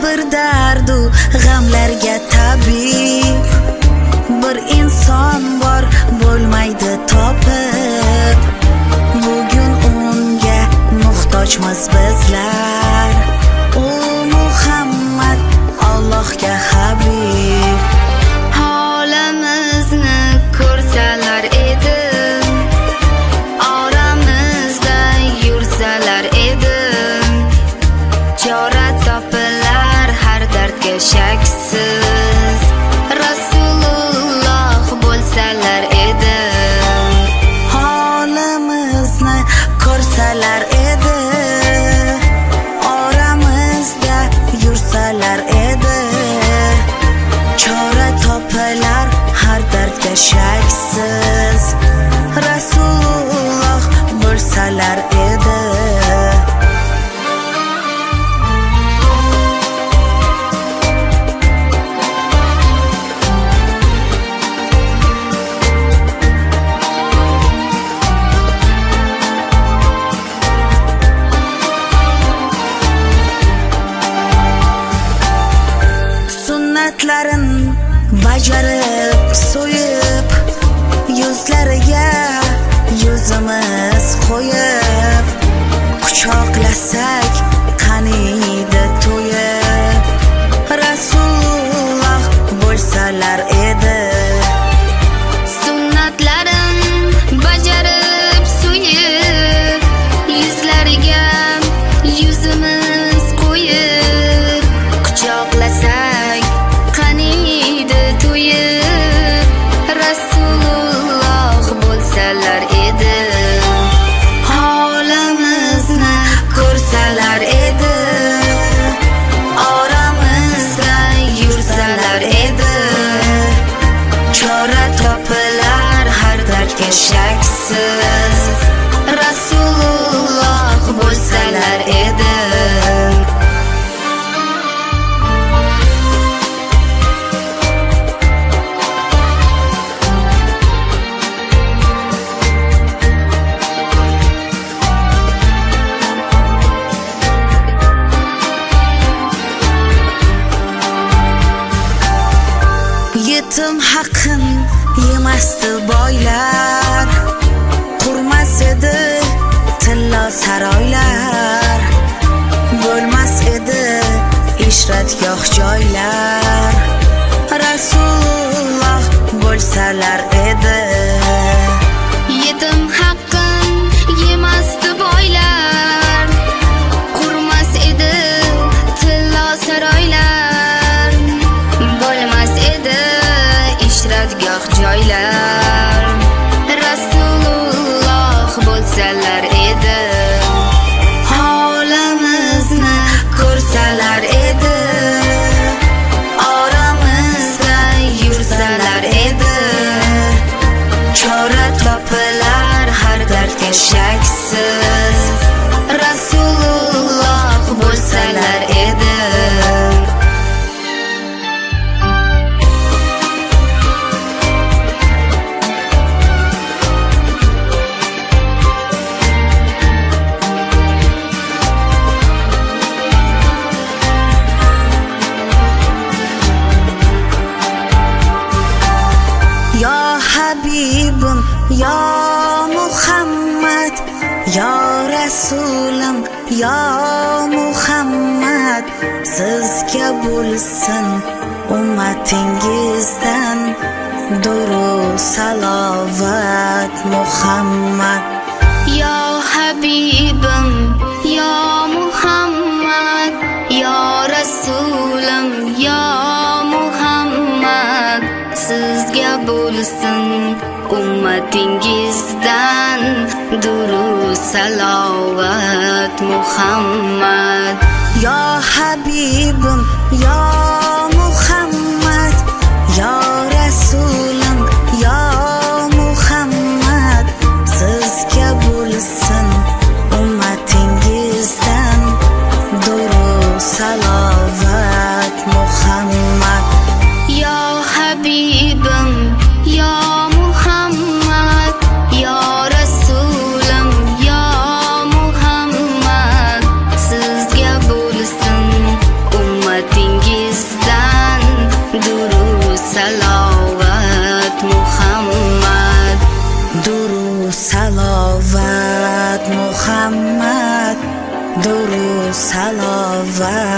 bir dardu g'amlarga tabib bir inson bor bo'lmaydi topib. Bugun unga muhtojmiz bizlar. U Muhammad Allohga habib. Holimizni ko'rsalar edi, oramizda yursalar edi, chora topilar har dardga shaksiz. Rasululloh bo'lsalar edi, Holimizni ko'rsalar edi, oramizda yursalar edi, chora topilar har dardga shaksiz. Rasululloh bo'lsalar edi. Sunnatlarin bajarib so'yib, yuzlariga yuzimiz qo'yib, quchoqlasak qaniydi to'yib. Rasululloh bo'lsalar edi. sunnatlarin bajarib so'yib, yuzlariga yuzimiz qo'yib, quchoqlasak qaniydi to'yib. Rasululloh bo'lsalar edi, Holimizni ko'rsalar edi, oramizda yursalar edi, chora topilar har dardga shaksiz. Rasululloh bo'lsalar edi. Yetim haqqin yemasdi boylar, qurmas edi tillo saroylar, bo'lmas edi ishratgoh joylar. Rasululloh bo'lsalar edi. yetim haqqin yemasdi boylar, qurmas edi tillo saroylar, bo'lmas edi ishratgoh joylar. Rasululloh bo'lsalar edi, Holimizni ko'rsalar edi, oramizda yursalar edi, chora topilar har dardga shaksiz. Rasululloh bo'lsalar edi. Ya Habibim, ya Muhammad, ya Rasulim, ya Muhammad, sizga bo'lsin ummatingizdan durud salovat Muhammad. ya Habibim, ya Muhammad, ya Rasulim, ya Muhammad, sizga bo'lsin ummatingizdan durud salovat Muhammad. Ya Habibim, ya Muhammad, ya Rasulim, ya Muhammad, sizga bo'lsin ummatingizdan durud salovat Muhammad. Ya Habibim, ya Muhammad, ya Rasulim, ya Muhammad, sizga bo'lsin ummati duru salovat